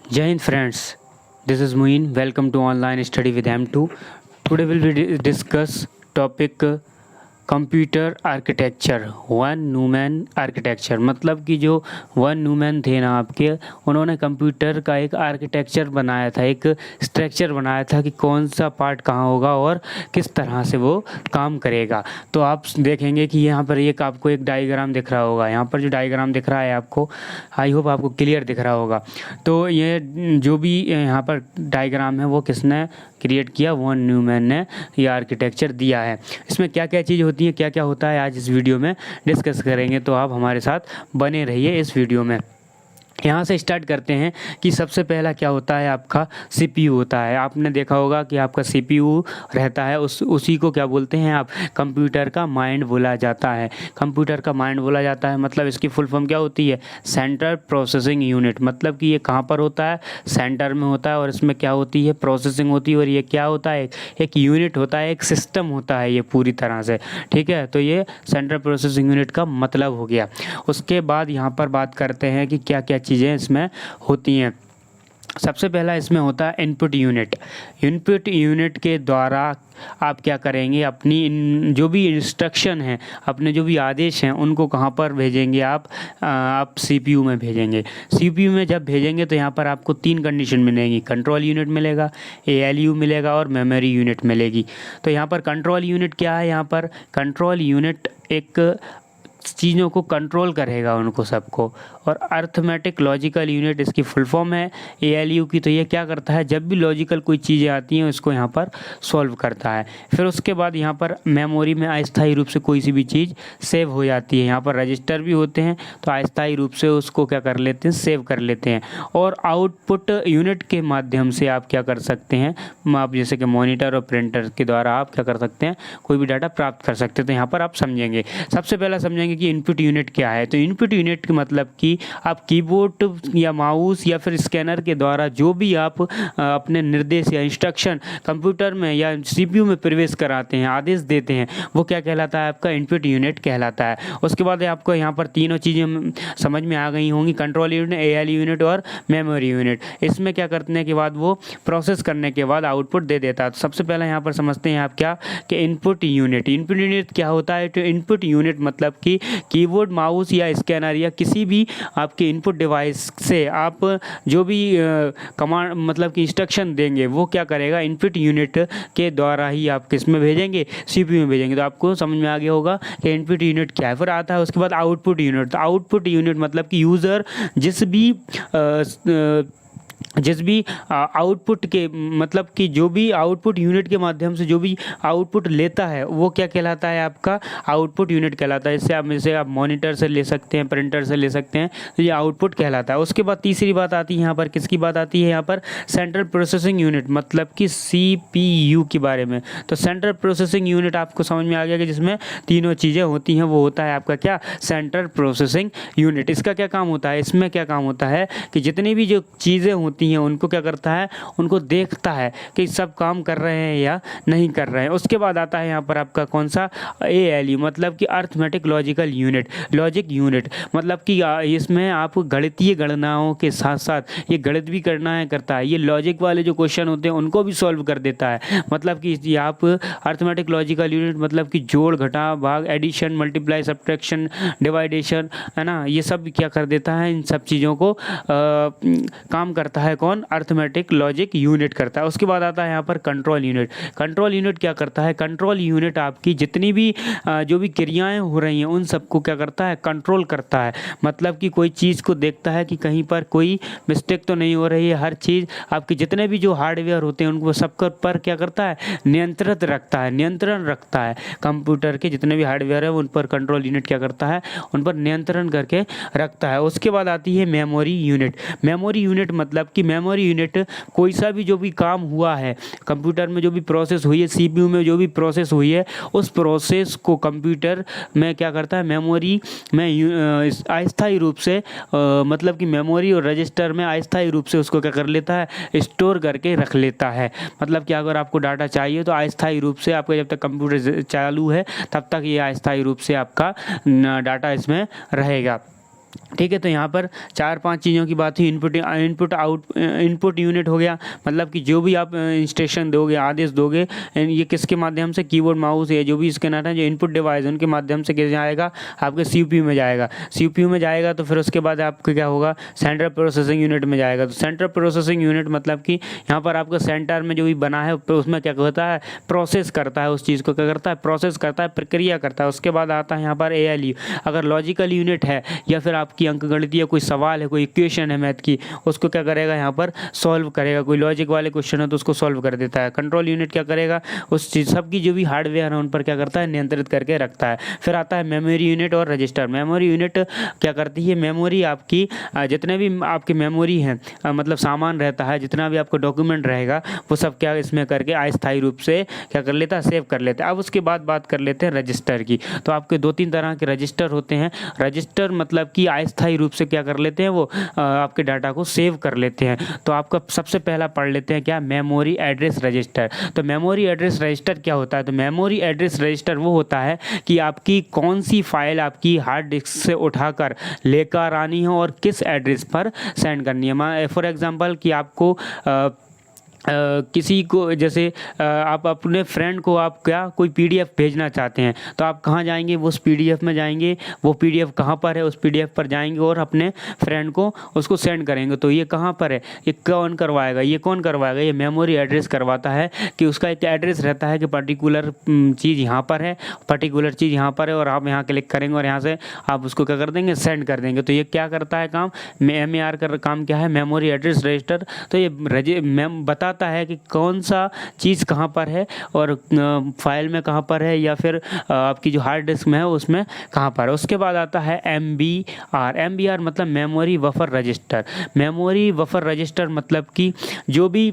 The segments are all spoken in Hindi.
Jai Hind friends, this is Muin. Welcome to online study with M2. Today we'll be discuss topic computer architecture von Neumann architecture. मतलब कि जो वन न्यूमैन थे ना आपके, उन्होंने कंप्यूटर का एक आर्किटेक्चर बनाया था, एक स्ट्रक्चर बनाया था कि कौन सा पार्ट कहाँ होगा और किस तरह से वो काम करेगा। तो आप देखेंगे कि यहाँ पर एक आपको एक डायग्राम दिख रहा होगा। यहाँ पर जो डायग्राम दिख रहा है आपको, आई होप आपको क्लियर दिख रहा होगा। तो ये जो भी यहाँ पर डायग्राम है वो किसने क्रिएट किया? वन न्यूमैन ने ये आर्किटेक्चर दिया है। इसमें क्या क्या चीज़ होती है, क्या क्या होता है, आज इस वीडियो में डिस्कस करेंगे। तो आप हमारे साथ बने रहिए इस वीडियो में। यहाँ से स्टार्ट करते हैं कि सबसे पहला क्या होता है, आपका सीपीयू होता है। आपने देखा होगा कि आपका सीपीयू रहता है, उसी को क्या बोलते हैं आप? कंप्यूटर का माइंड बोला जाता है। कंप्यूटर का माइंड बोला जाता है मतलब इसकी फुल फॉर्म क्या होती है? Central processing unit. मतलब कि ये कहाँ पर होता है? सेंटर में होता है और इसमें क्या होती है? प्रोसेसिंग होती है। और ये क्या होता है? एक यूनिट होता है, एक सिस्टम होता है ये पूरी तरह से। ठीक है, तो ये सेंट्रल प्रोसेसिंग यूनिट का मतलब हो गया। उसके बाद यहाँ पर बात करते हैं कि क्या क्या चीज़ें इसमें होती हैं। सबसे पहला इसमें होता है इनपुट यूनिट। इनपुट यूनिट के द्वारा आप क्या करेंगे? अपनी जो भी इंस्ट्रक्शन हैं, अपने जो भी आदेश हैं, उनको कहाँ पर भेजेंगे आप सीपीयू में भेजेंगे। सीपीयू में जब भेजेंगे तो यहाँ पर आपको तीन कंडीशन मिलेंगी। कंट्रोल यूनिट मिलेगा, एएलयू मिलेगा और मेमोरी यूनिट मिलेगी। तो यहाँ पर कंट्रोल यूनिट क्या है? यहाँ पर कंट्रोल यूनिट एक चीज़ों को कंट्रोल करेगा उनको सबको। और अर्थमेटिक लॉजिकल यूनिट इसकी फुल फॉर्म है एएलयू की। तो ये क्या करता है? जब भी लॉजिकल कोई चीज़ें आती हैं उसको यहाँ पर सॉल्व करता है। फिर उसके बाद यहाँ पर मेमोरी में अस्थायी रूप से कोई सी भी चीज़ सेव हो जाती है। यहाँ पर रजिस्टर भी होते हैं तो अस्थायी रूप से उसको क्या कर लेते हैं? सेव कर लेते हैं। और आउटपुट यूनिट के माध्यम से आप क्या कर सकते हैं? आप जैसे कि मॉनिटर और प्रिंटर के द्वारा आप क्या कर सकते हैं? कोई भी डाटा प्राप्त कर सकते हैं। तो यहाँ पर आप समझेंगे, सबसे पहला समझेंगे कि इनपुट यूनिट क्या है। तो इनपुट यूनिट का मतलब कि आप कीबोर्ड या माउस या फिर स्कैनर के द्वारा जो भी आप अपने निर्देश या इंस्ट्रक्शन कंप्यूटर में या सीपीयू में प्रवेश कराते हैं, आदेश देते हैं, वो क्या कहलाता है? आपका इनपुट यूनिट कहलाता है। उसके बाद आपको यहाँ पर तीनों चीज़ें समझ में आ गई होंगी, कंट्रोल यूनिट, एएलयू यूनिट और मेमोरी यूनिट। इसमें क्या करने के बाद वो प्रोसेस करने के बाद आउटपुट दे देता है। तो सबसे पहले यहाँ पर समझते हैं आप क्या कि इनपुट यूनिट। इनपुट यूनिट क्या होता है? तो इनपुट यूनिट मतलब कि कीबोर्ड, माउस या स्कैनर या किसी भी आपके इनपुट डिवाइस से आप जो भी कमांड मतलब कि इंस्ट्रक्शन देंगे वो क्या करेगा? इनपुट यूनिट के द्वारा ही आप किस में भेजेंगे? सीपीयू में भेजेंगे। तो आपको समझ में आ गया होगा कि इनपुट यूनिट क्या है। फिर आता है उसके बाद आउटपुट यूनिट। तो आउटपुट यूनिट मतलब कि यूज़र जिस भी आउटपुट के मतलब कि जो भी आउटपुट यूनिट के माध्यम से जो भी आउटपुट लेता है वो क्या कहलाता है? आपका आउटपुट यूनिट कहलाता है। इससे आप मॉनिटर से ले सकते हैं, प्रिंटर से ले सकते हैं, तो ये आउटपुट कहलाता है। उसके बाद तीसरी बात आती है यहाँ पर, किसकी बात आती है? यहाँ पर सेंट्रल प्रोसेसिंग यूनिट मतलब कि सीपीयू के बारे में। तो सेंट्रल प्रोसेसिंग यूनिट आपको समझ में आ गया कि जिसमें तीनों चीज़ें होती हैं, वो होता है आपका क्या? Central processing unit. इसका क्या काम होता है? इसमें क्या काम होता है कि जितनी भी जो चीज़ें होती हैं उनको क्या करता है? उनको देखता है कि सब काम कर रहे हैं या नहीं कर रहे हैं। उसके बाद आता है यहाँ पर आपका कौन सा? एएलयू मतलब कि arithmetic logical unit, logic unit. मतलब कि इसमें आप गणितीय गणनाओं के साथ साथ ये गणित भी करता है। ये लॉजिक वाले जो क्वेश्चन होते हैं उनको भी सॉल्व कर देता है। मतलब कि ये आप अर्थमेटिक लॉजिकल यूनिट मतलब कि जोड़, घटा, भाग, एडिशन, मल्टीप्लाई, सब्ट्रैक्शन, डिवाइडेशन, है ना, ये सब क्या कर देता है? इन सब चीज़ों को काम करता है कौन? अर्थमेटिक लॉजिक यूनिट करता है। उसके बाद आता है यहाँ पर कंट्रोल यूनिट। कंट्रोल यूनिट क्या करता है? कंट्रोल यूनिट आपकी जितनी भी जो भी क्रियाएं हो रही हैं उन सबको क्या करता है? कंट्रोल करता है। मतलब कि कोई चीज़ को देखता है कि कहीं पर कोई मिस्टेक तो नहीं हो रही है। हर चीज़ आपके जितने भी जो हार्डवेयर होते हैं उनको सबके पर क्या करता है? नियंत्रित रखता है, नियंत्रण रखता है। कंप्यूटर के जितने भी हार्डवेयर है उन पर कंट्रोल यूनिट क्या करता है? उन पर नियंत्रण करके रखता है। उसके बाद आती है मेमोरी यूनिट। मेमोरी यूनिट मतलब कि मेमोरी यूनिट कोई सा भी जो भी काम हुआ है कंप्यूटर में, जो भी प्रोसेस हुई है, सीपीयू में जो भी प्रोसेस हुई है, उस प्रोसेस को कंप्यूटर में क्या करता है? मेमोरी में अस्थायी रूप से मतलब कि मेमोरी और रजिस्टर में अस्थायी रूप से उसको क्या कर लेता है? स्टोर करके रख लेता है। मतलब कि अगर आपको डाटा चाहिए तो अस्थायी रूप से आपका जब तक कंप्यूटर चालू है तब तक ये अस्थायी रूप से आपका डाटा इसमें रहेगा। ठीक है। तो यहाँ पर 4-5 चीज़ों की बात हुई। इनपुट यूनिट हो गया, मतलब कि जो भी आप इंस्ट्रक्शन दोगे, आदेश दोगे, ये किसके माध्यम से, कीबोर्ड माउस या जो भी स्कैनर है, जो इनपुट डिवाइस उनके माध्यम से किया जाएगा, आपके सीपीयू में जाएगा। सीपीयू में जाएगा तो फिर उसके बाद आपको क्या होगा, सेंट्रल प्रोसेसिंग यूनिट में जाएगा। तो सेंट्रल प्रोसेसिंग यूनिट मतलब कि यहाँ पर आपका सेंटर में जो भी बना है उसमें क्या होता है, प्रोसेस करता है, उस चीज़ को क्या करता है, प्रोसेस करता है, प्रक्रिया करता है। उसके बाद आता है यहाँ पर ALU। अगर लॉजिकल यूनिट है या फिर आपकी अंकगणितीय कोई सवाल है, कोई इक्वेशन है मैथ की, उसको क्या करेगा, यहाँ पर सॉल्व करेगा। कोई लॉजिक वाले क्वेश्चन है तो उसको सॉल्व कर देता है। कंट्रोल यूनिट क्या करेगा, उस चीज़ सबकी जो भी हार्डवेयर है उन पर क्या करता है, नियंत्रित करके रखता है। फिर आता है मेमोरी यूनिट और रजिस्टर। मेमोरी यूनिट क्या करती है, मेमोरी आपकी जितने भी आपकी मेमोरी हैं, मतलब सामान रहता है, जितना भी आपका डॉक्यूमेंट रहेगा वो सब क्या इसमें करके अस्थायी रूप से क्या कर लेता है, सेव कर लेता है। अब उसके बाद बात कर लेते हैं रजिस्टर की। तो आपके 2-3 तरह के रजिस्टर होते हैं। रजिस्टर मतलब कि अस्थायी रूप से क्या कर लेते हैं, वो आपके डाटा को सेव कर लेते हैं। तो आपका सबसे पहला पढ़ लेते हैं क्या, मेमोरी एड्रेस रजिस्टर। तो मेमोरी एड्रेस रजिस्टर क्या होता है, तो मेमोरी एड्रेस रजिस्टर वो होता है कि आपकी कौन सी फाइल आपकी हार्ड डिस्क से उठाकर लेकर आनी है और किस एड्रेस पर सेंड करनी है। फॉर एग्जांपल कि आपको किसी को जैसे आप अपने फ्रेंड को आप क्या कोई PDF भेजना चाहते हैं, तो आप कहाँ जाएंगे, वो उस PDF में जाएंगे, वो PDF कहाँ पर है, उस PDF पर जाएंगे और अपने फ्रेंड को उसको सेंड करेंगे। तो ये कहाँ पर है, ये कौन करवाएगा, ये कौन करवाएगा, ये मेमोरी एड्रेस करवाता है। कि उसका एक एड्रेस रहता है कि पर्टिकुलर चीज़ यहाँ पर है, पर्टिकुलर चीज़ यहाँ पर है, और आप यहाँ क्लिक करेंगे और यहाँ से आप उसको क्या कर देंगे, सेंड कर देंगे। तो ये क्या करता है काम, MAR का काम क्या है, मेमोरी एड्रेस रजिस्टर। तो ये बताता है कि कौन सा चीज़ कहाँ पर है और फाइल में कहाँ पर है, या फिर आपकी जो हार्ड डिस्क में है उसमें कहाँ पर है। उसके बाद आता है MBR मतलब memory buffer register. Memory buffer register मतलब कि जो भी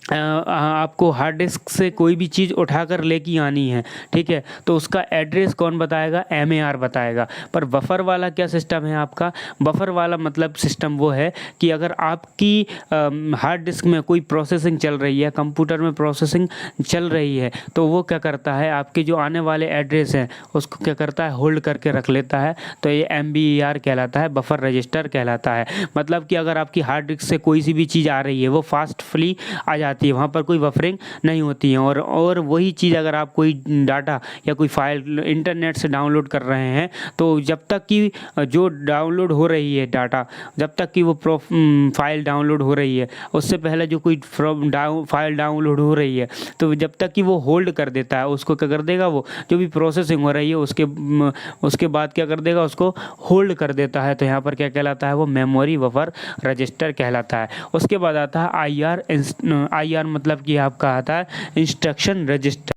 आपको हार्ड डिस्क से कोई भी चीज़ उठाकर लेके आनी है, ठीक है, तो उसका एड्रेस कौन बताएगा, MAR बताएगा। पर बफर वाला क्या सिस्टम है आपका, बफर वाला मतलब सिस्टम वो है कि अगर आपकी हार्ड डिस्क में कोई प्रोसेसिंग चल रही है, कंप्यूटर में प्रोसेसिंग चल रही है, तो वो क्या करता है, आपके जो आने वाले एड्रेस हैं उसको क्या करता है, होल्ड करके रख लेता है। तो ये MBR कहलाता है, बफर रजिस्टर कहलाता है। मतलब कि अगर आपकी हार्ड डिस्क से कोई सी भी चीज़ आ रही है वो फास्टफुली आ जाती है, वहाँ पर कोई बफरिंग नहीं होती है। और वही चीज़ अगर आप कोई डाटा या कोई फाइल इंटरनेट से डाउनलोड कर रहे हैं, तो जब तक कि जो डाउनलोड हो रही है डाटा, जब तक कि वो फाइल डाउनलोड हो रही है, उससे पहले जो कोई फाइल डाउनलोड हो रही है, तो जब तक कि वो होल्ड कर देता है, उसको क्या कर देगा, वो जो भी प्रोसेसिंग हो रही है उसके बाद क्या कर देगा, उसको होल्ड कर देता है। तो यहाँ पर क्या कहलाता है, वो मेमोरी बफर रजिस्टर कहलाता है। उसके बाद आता है IR मतलब कि आपका आता है इंस्ट्रक्शन रजिस्टर।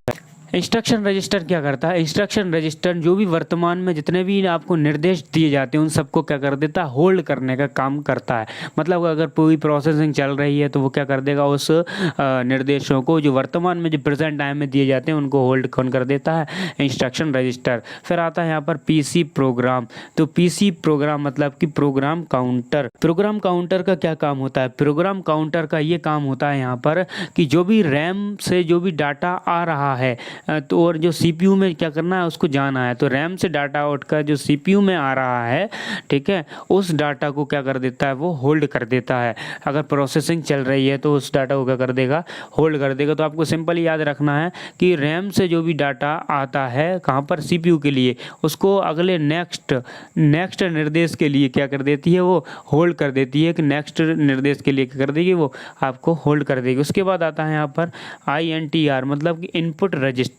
इंस्ट्रक्शन रजिस्टर क्या करता है, इंस्ट्रक्शन रजिस्टर जो भी वर्तमान में जितने भी आपको निर्देश दिए जाते हैं उन सबको क्या कर देता है, होल्ड करने का काम करता है। मतलब अगर पूरी प्रोसेसिंग चल रही है तो वो क्या कर देगा, उस निर्देशों को जो वर्तमान में जो प्रेजेंट टाइम में दिए जाते हैं उनको होल्ड कौन कर देता है, इंस्ट्रक्शन रजिस्टर। फिर आता है यहाँ पर PC प्रोग्राम। तो PC प्रोग्राम मतलब कि प्रोग्राम काउंटर। प्रोग्राम काउंटर का क्या काम होता है, प्रोग्राम काउंटर का ये काम होता है यहाँ पर कि जो भी रैम से जो भी डाटा आ रहा है, तो और जो CPU में क्या करना है, उसको जाना है। तो रैम से डाटा उठकर जो CPU में आ रहा है, ठीक है, उस डाटा को क्या कर देता है, वो होल्ड कर देता है। अगर प्रोसेसिंग चल रही है तो उस डाटा को क्या कर देगा, होल्ड कर देगा। तो आपको सिंपली याद रखना है कि रैम से जो भी डाटा आता है कहाँ पर, CPU के लिए, उसको अगले नेक्स्ट निर्देश के लिए क्या कर देती है, वो होल्ड कर देती है। कि नेक्स्ट निर्देश के लिए क्या कर देगी, वो आपको होल्ड कर देगी। उसके बाद आता है यहाँ पर INTR मतलब कि इनपुट रजिस्टर।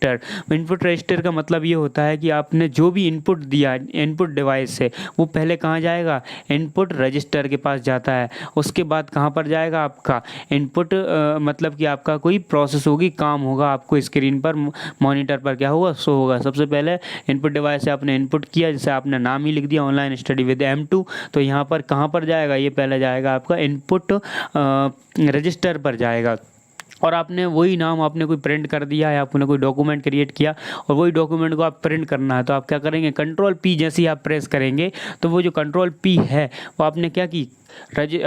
इनपुट रजिस्टर का मतलब ये होता है कि आपने जो भी इनपुट दिया, इनपुट डिवाइस से, वो पहले कहाँ जाएगा, इनपुट रजिस्टर के पास जाता है। उसके बाद कहाँ पर जाएगा, आपका इनपुट मतलब कि आपका कोई प्रोसेस होगी, काम होगा, आपको स्क्रीन पर मॉनिटर पर क्या होगा, शो होगा। सबसे पहले इनपुट डिवाइस से आपने इनपुट किया, जैसे आपने नाम ही लिख दिया ऑनलाइन स्टडी विद M2, तो यहाँ पर कहाँ पर जाएगा, ये पहले जाएगा आपका इनपुट रजिस्टर पर जाएगा। और आपने वही नाम आपने कोई प्रिंट कर दिया है, आपने कोई डॉक्यूमेंट क्रिएट किया और वही डॉक्यूमेंट को आप प्रिंट करना है, तो आप क्या करेंगे, Ctrl P जैसे ही आप प्रेस करेंगे तो वो जो Ctrl P है वो आपने क्या की,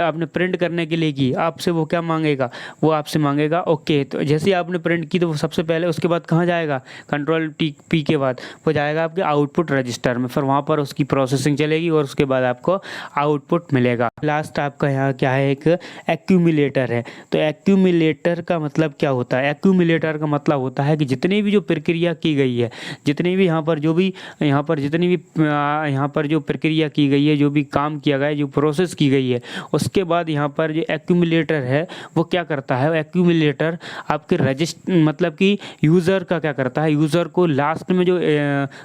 आपने प्रिंट करने के लिए की, आपसे वो क्या मांगेगा, वो आपसे मांगेगा ओके। तो जैसे ही आपने प्रिंट की तो वो सबसे पहले उसके बाद कहाँ जाएगा, कंट्रोल पी के बाद वो जाएगा आपके आउटपुट रजिस्टर में, फिर वहाँ पर उसकी प्रोसेसिंग चलेगी और उसके बाद आपको आउटपुट मिलेगा। लास्ट आपका यहाँ क्या है, एक एक्यूमुलेटर है। तो एक्यूमुलेटर का मतलब क्या होता है, एक्यूमुलेटर का मतलब होता है कि जितनी भी जो प्रक्रिया की गई है, जितनी भी यहाँ पर जो भी यहाँ पर जितनी भी यहाँ पर जो प्रक्रिया की गई है, जो भी काम किया गया है, जो प्रोसेस की गई है, उसके बाद यहाँ पर जो एक्यूमुलेटर है वो क्या करता है, एक्यूमुलेटर आपके मतलब कि यूज़र का क्या करता है, यूज़र को लास्ट में जो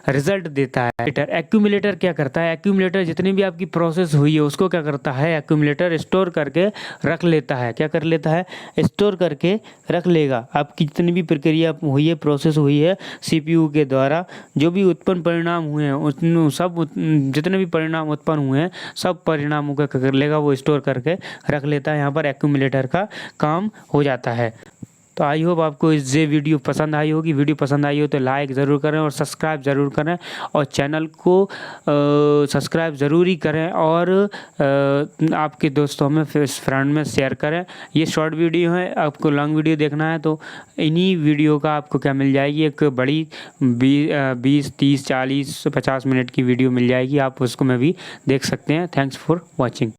रिजल्ट देता है। एक्यूमुलेटर क्या करता है, एक्यूमुलेटर जितनी भी आपकी प्रोसेस हुई है उसको क्या करता है, एक्यूमुलेटर स्टोर करके रख लेता है। क्या कर लेता है, स्टोर करके रख लेगा। आपकी जितनी भी प्रक्रिया हुई है, प्रोसेस हुई है सीपीयू के द्वारा, जो भी उत्पन्न परिणाम हुए हैं उन सब जितने भी परिणाम उत्पन्न हुए हैं सब परिणामों का क्या कर लेगा, वो स्टोर करके रख लेता है। यहाँ पर एक्यूमुलेटर का काम हो जाता है। तो आई होप आपको ये वीडियो पसंद आई होगी। वीडियो पसंद आई हो तो लाइक ज़रूर करें और सब्सक्राइब ज़रूर करें, और चैनल को सब्सक्राइब ज़रूर ही करें, और आपके दोस्तों में फ्रेंड में शेयर करें। ये शॉर्ट वीडियो है, आपको लॉन्ग वीडियो देखना है तो इन्हीं वीडियो का आपको क्या मिल जाएगी, एक बड़ी 20, 30, 40, 50 मिनट की वीडियो मिल जाएगी, आप उसको में भी देख सकते हैं। Thanks for watching.